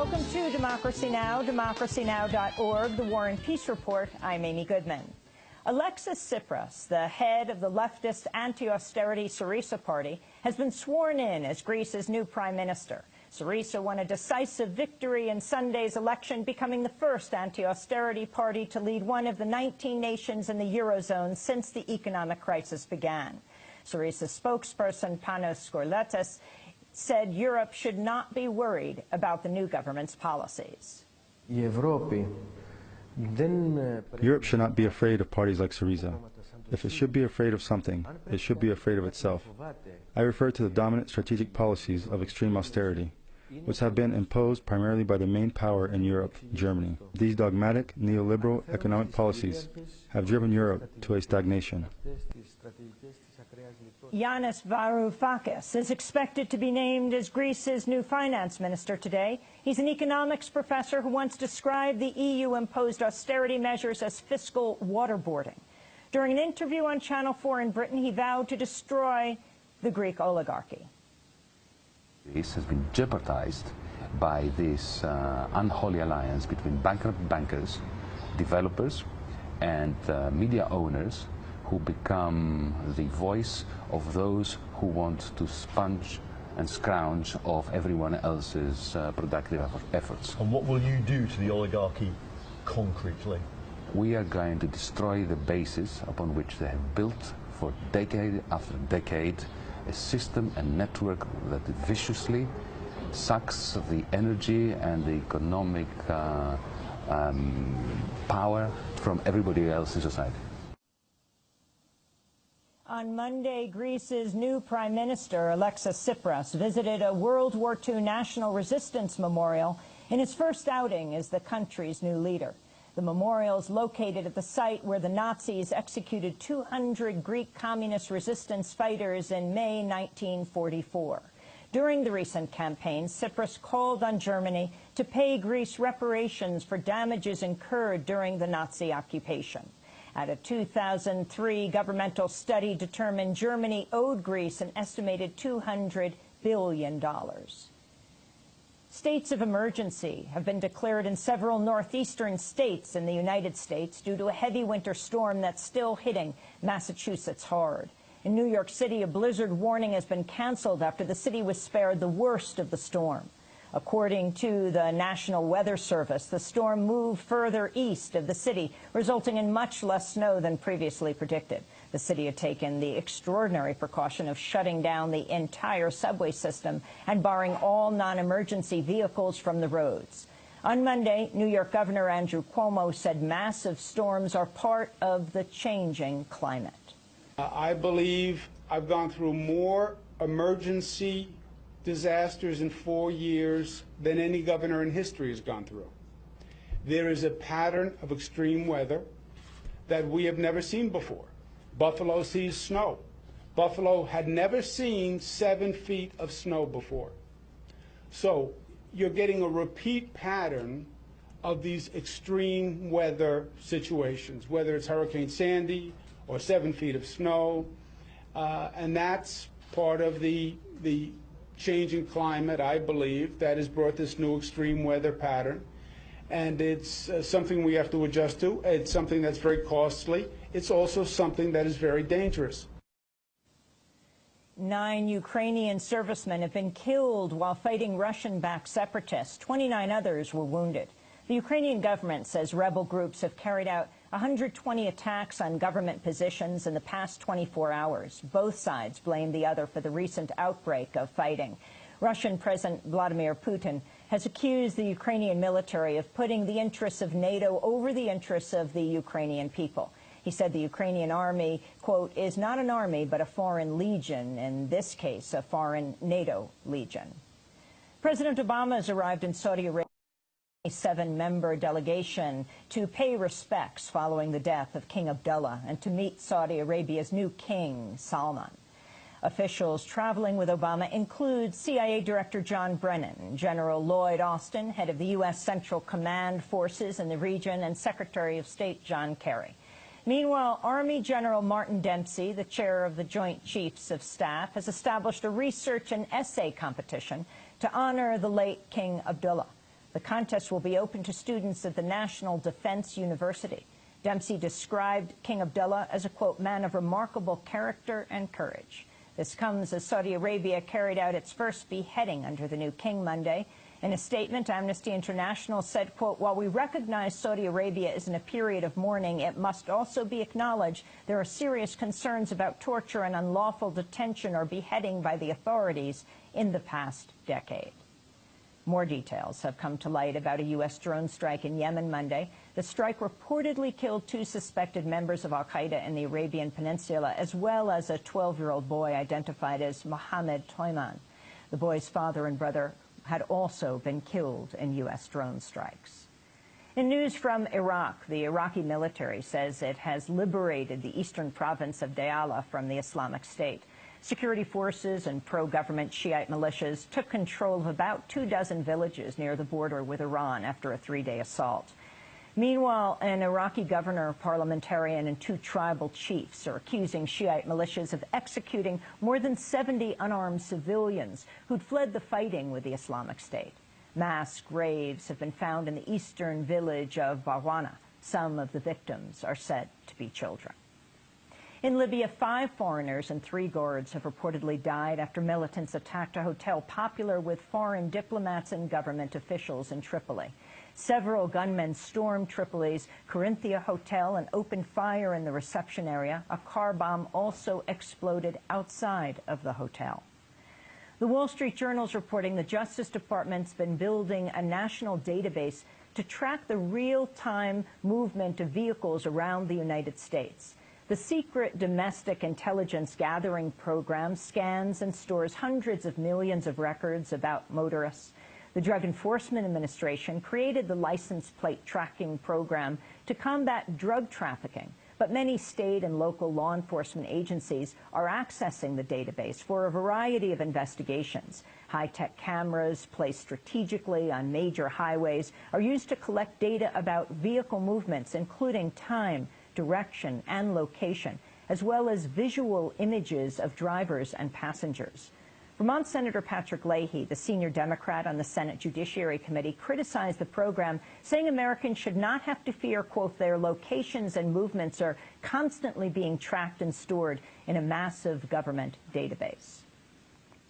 Welcome to Democracy Now!, democracynow.org, the War and Peace Report. I'm Amy Goodman. Alexis Tsipras, the head of the leftist anti-austerity Syriza party, has been sworn in as Greece's new prime minister. Syriza won a decisive victory in Sunday's election, becoming the first anti-austerity party to lead one of the 19 nations in the Eurozone since the economic crisis began. Syriza's spokesperson, Panos Skorletis, said Europe should not be worried about the new government's policies. Europe should not be afraid of parties like Syriza. If it should be afraid of something, it should be afraid of itself. I refer to the dominant strategic policies of extreme austerity, which have been imposed primarily by the main power in Europe, Germany. These dogmatic, neoliberal economic policies have driven Europe to a stagnation. Yanis Varoufakis is expected to be named as Greece's new finance minister today. He's an economics professor who once described the EU-imposed austerity measures as fiscal waterboarding. During an interview on Channel 4 in Britain, he vowed to destroy the Greek oligarchy. Greece has been jeopardized by this unholy alliance between bankrupt bankers, developers, and media owners who become the voice of those who want to sponge and scrounge off everyone else's productive efforts. And what will you do to the oligarchy concretely? We are going to destroy the basis upon which they have built for decade after decade a system and network that viciously sucks the energy and the economic power from everybody else in society. On Monday, Greece's new prime minister, Alexis Tsipras, visited a World War II National Resistance Memorial in his first outing as the country's new leader. The memorial is located at the site where the Nazis executed 200 Greek communist resistance fighters in May 1944. During the recent campaign, Tsipras called on Germany to pay Greece reparations for damages incurred during the Nazi occupation. At a 2003 governmental study determined Germany owed Greece an estimated $200 billion. States of emergency have been declared in several northeastern states in the United States due to a heavy winter storm that's still hitting Massachusetts hard. In New York City, a blizzard warning has been canceled after the city was spared the worst of the storm. According to the National Weather Service, the storm moved further east of the city, resulting in much less snow than previously predicted. The city had taken the extraordinary precaution of shutting down the entire subway system and barring all non-emergency vehicles from the roads. On Monday, New York Governor Andrew Cuomo said massive storms are part of the changing climate. I believe I've gone through more emergency disasters in 4 years than any governor in history has gone through. There is a pattern of extreme weather that we have never seen before. Buffalo sees snow. Buffalo had never seen 7 feet of snow before. So you're getting a repeat pattern of these extreme weather situations, whether it's Hurricane Sandy or 7 feet of snow, and that's part of the changing climate, I believe, that has brought this new extreme weather pattern. And it's something we have to adjust to. It's something that's very costly. It's also something that is very dangerous. 9 Ukrainian servicemen have been killed while fighting Russian-backed separatists. 29 others were wounded. The Ukrainian government says rebel groups have carried out 120 attacks on government positions in the past 24 hours. Both sides blame the other for the recent outbreak of fighting. Russian President Vladimir Putin has accused the Ukrainian military of putting the interests of NATO over the interests of the Ukrainian people. He said the Ukrainian army, quote, is not an army but a foreign legion, in this case a foreign NATO legion. President Obama has arrived in Saudi Arabia. A 7-member delegation to pay respects following the death of King Abdullah and to meet Saudi Arabia's new king, Salman. Officials traveling with Obama include CIA Director John Brennan, General Lloyd Austin, head of the U.S. Central Command Forces in the region, and Secretary of State John Kerry. Meanwhile, Army General Martin Dempsey, the chair of the Joint Chiefs of Staff, has established a research and essay competition to honor the late King Abdullah. The contest will be open to students at the National Defense University. Dempsey described King Abdullah as a, quote, man of remarkable character and courage. This comes as Saudi Arabia carried out its first beheading under the new king Monday. In a statement, Amnesty International said, quote, while we recognize Saudi Arabia is in a period of mourning, it must also be acknowledged there are serious concerns about torture and unlawful detention or beheading by the authorities in the past decade. More details have come to light about a U.S. drone strike in Yemen Monday. The strike reportedly killed 2 suspected members of al-Qaeda in the Arabian Peninsula, as well as a 12-year-old boy identified as Mohammed Toyman. The boy's father and brother had also been killed in U.S. drone strikes. In news from Iraq, the Iraqi military says it has liberated the eastern province of Diyala from the Islamic State. Security forces and pro-government Shiite militias took control of about 24 villages near the border with Iran after a 3-day assault. Meanwhile, an Iraqi governor, parliamentarian, and 2 tribal chiefs are accusing Shiite militias of executing more than 70 unarmed civilians who'd fled the fighting with the Islamic State. Mass graves have been found in the eastern village of Bawana. Some of the victims are said to be children. In Libya, 5 foreigners and 3 guards have reportedly died after militants attacked a hotel popular with foreign diplomats and government officials in Tripoli. Several gunmen stormed Tripoli's Corinthia Hotel and opened fire in the reception area. A car bomb also exploded outside of the hotel. The Wall Street Journal is reporting the Justice Department's been building a national database to track the real-time movement of vehicles around the United States. The secret domestic intelligence gathering program scans and stores hundreds of millions of records about motorists. The Drug Enforcement Administration created the license plate tracking program to combat drug trafficking, but many state and local law enforcement agencies are accessing the database for a variety of investigations. High-tech cameras placed strategically on major highways are used to collect data about vehicle movements, including time, direction, and location, as well as visual images of drivers and passengers. Vermont Senator Patrick Leahy, the senior Democrat on the Senate Judiciary Committee, criticized the program, saying Americans should not have to fear, quote, their locations and movements are constantly being tracked and stored in a massive government database.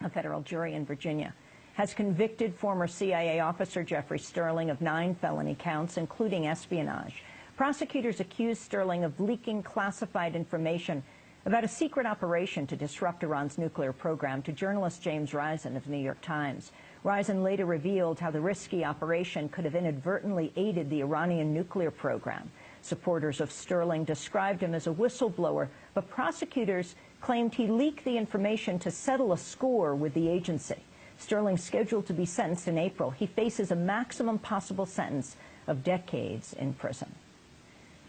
A federal jury in Virginia has convicted former CIA officer Jeffrey Sterling of 9 felony counts, including espionage. Prosecutors accused Sterling of leaking classified information about a secret operation to disrupt Iran's nuclear program to journalist James Risen of The New York Times. Risen later revealed how the risky operation could have inadvertently aided the Iranian nuclear program. Supporters of Sterling described him as a whistleblower, but prosecutors claimed he leaked the information to settle a score with the agency. Sterling's scheduled to be sentenced in April. He faces a maximum possible sentence of decades in prison.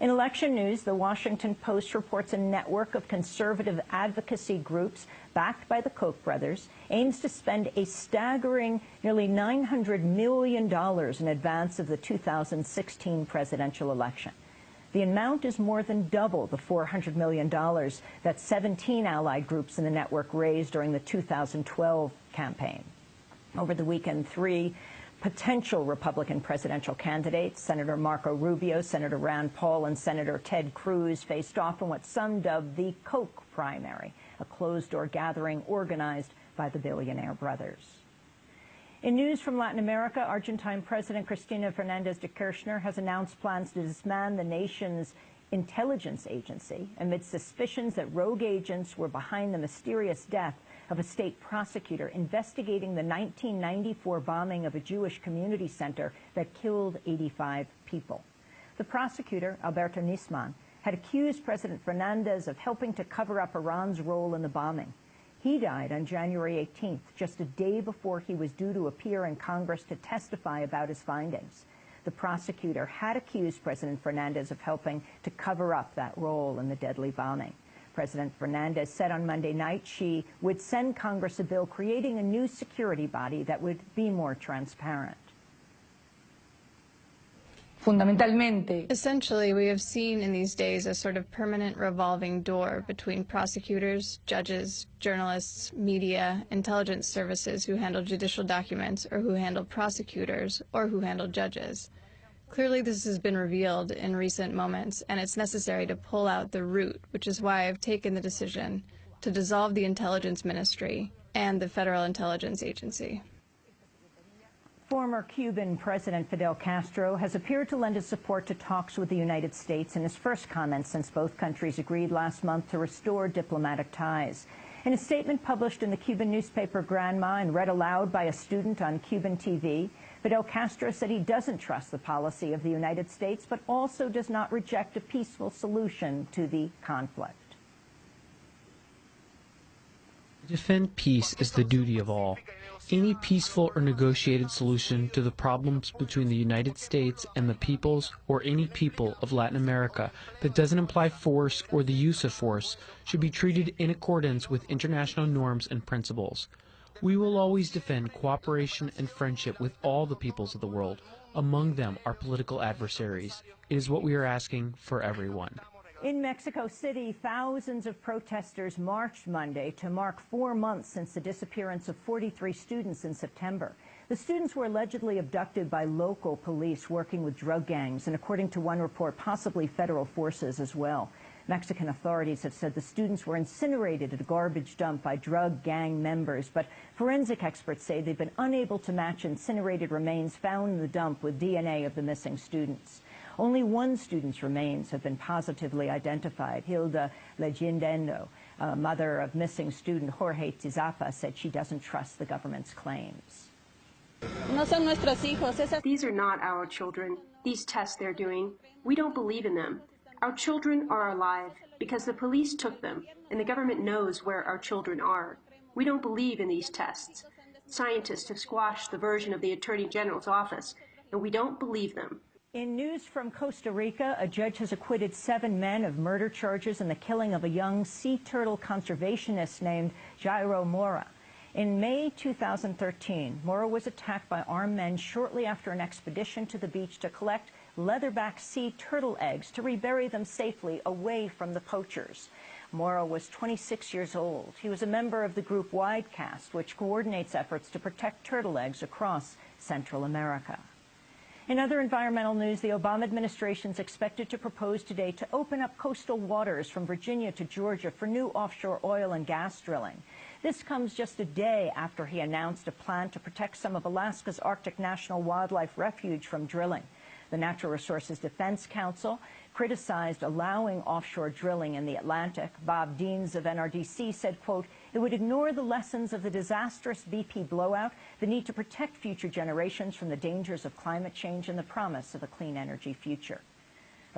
In election news, the Washington Post reports a network of conservative advocacy groups backed by the Koch brothers aims to spend a staggering nearly $900 million in advance of the 2016 presidential election. The amount is more than double the $400 million that 17 allied groups in the network raised during the 2012 campaign. Over the weekend, 3 potential Republican presidential candidates, Senator Marco Rubio, Senator Rand Paul, and Senator Ted Cruz, faced off in what some dubbed the Koch primary, a closed-door gathering organized by the billionaire brothers. In news from Latin America, Argentine President Cristina Fernández de Kirchner has announced plans to disband the nation's intelligence agency amid suspicions that rogue agents were behind the mysterious death of a state prosecutor investigating the 1994 bombing of a Jewish community center that killed 85 people. The prosecutor, Alberto Nisman, had accused President Fernandez of helping to cover up Iran's role in the bombing. He died on January 18th, just a day before he was due to appear in Congress to testify about his findings. The prosecutor had accused President Fernandez of helping to cover up that role in the deadly bombing. President Fernandez said on Monday night she would send Congress a bill creating a new security body that would be more transparent. fundamentalmente. Essentially, we have seen in these days a sort of permanent revolving door between prosecutors, judges, journalists, media, intelligence services who handle judicial documents, or who handle prosecutors, or who handle judges. Clearly, this has been revealed in recent moments, and it's necessary to pull out the root, which is why I've taken the decision to dissolve the Intelligence Ministry and the Federal Intelligence Agency. Former Cuban President Fidel Castro has appeared to lend his support to talks with the United States in his first comments since both countries agreed last month to restore diplomatic ties. In a statement published in the Cuban newspaper Granma and read aloud by a student on Cuban TV, Fidel Castro said he doesn't trust the policy of the United States, but also does not reject a peaceful solution to the conflict. To defend peace is the duty of all. Any peaceful or negotiated solution to the problems between the United States and the peoples or any people of Latin America that doesn't imply force or the use of force should be treated in accordance with international norms and principles. We will always defend cooperation and friendship with all the peoples of the world, among them our political adversaries. It is what we are asking for everyone. In Mexico City, thousands of protesters marched Monday to mark 4 months since the disappearance of 43 students in September. The students were allegedly abducted by local police working with drug gangs, and according to one report, possibly federal forces as well. Mexican authorities have said the students were incinerated at a garbage dump by drug gang members, but forensic experts say they've been unable to match incinerated remains found in the dump with DNA of the missing students. Only one student's remains have been positively identified. Hilda Legendendo, mother of missing student Jorge Tizapa, said she doesn't trust the government's claims. These are not our children. These tests they're doing, we don't believe in them. Our children are alive because the police took them, and the government knows where our children are. We don't believe in these tests. Scientists have squashed the version of the Attorney General's office, and we don't believe them. In news from Costa Rica, a judge has acquitted 7 men of murder charges in the killing of a young sea turtle conservationist named Jairo Mora. In May 2013, Mora was attacked by armed men shortly after an expedition to the beach to collect leatherback sea turtle eggs to rebury them safely away from the poachers. Mora was 26 years old. He was a member of the group Widecast, which coordinates efforts to protect turtle eggs across Central America. In other environmental news, the Obama administration is expected to propose today to open up coastal waters from Virginia to Georgia for new offshore oil and gas drilling. This comes just a day after he announced a plan to protect some of Alaska's Arctic National Wildlife Refuge from drilling. The Natural Resources Defense Council criticized allowing offshore drilling in the Atlantic. Bob Deans of NRDC said, quote, it would ignore the lessons of the disastrous BP blowout, the need to protect future generations from the dangers of climate change, and the promise of a clean energy future.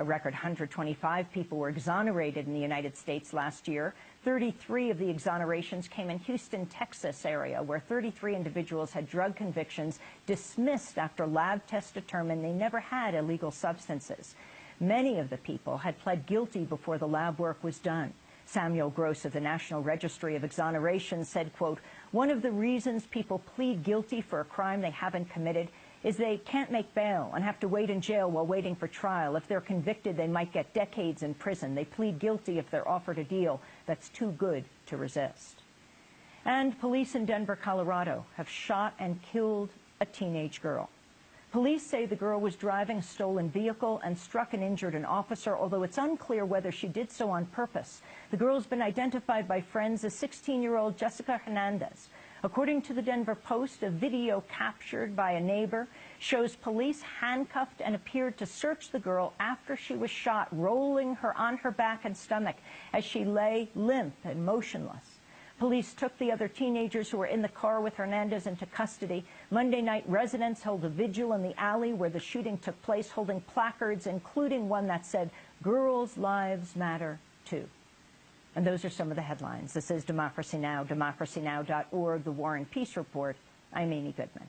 A record 125 people were exonerated in the United States last year. 33 of the exonerations came in Houston, Texas area, where 33 individuals had drug convictions dismissed after lab tests determined they never had illegal substances. Many of the people had pled guilty before the lab work was done. Samuel Gross of the National Registry of Exoneration said, quote, one of the reasons people plead guilty for a crime they haven't committed is they can't make bail and have to wait in jail while waiting for trial. If they're convicted, they might get decades in prison. They plead guilty if they're offered a deal that's too good to resist. And police in Denver, Colorado have shot and killed a teenage girl. Police say the girl was driving a stolen vehicle and struck and injured an officer, although it's unclear whether she did so on purpose. The girl has been identified by friends as 16-year-old Jessica Hernandez. According to the Denver Post, a video captured by a neighbor shows police handcuffed and appeared to search the girl after she was shot, rolling her on her back and stomach as she lay limp and motionless. Police took the other teenagers who were in the car with Hernandez into custody. Monday night, residents held a vigil in the alley where the shooting took place, holding placards, including one that said, "Girls' lives matter too." And those are some of the headlines. This is Democracy Now!, democracynow.org, The War and Peace Report. I'm Amy Goodman.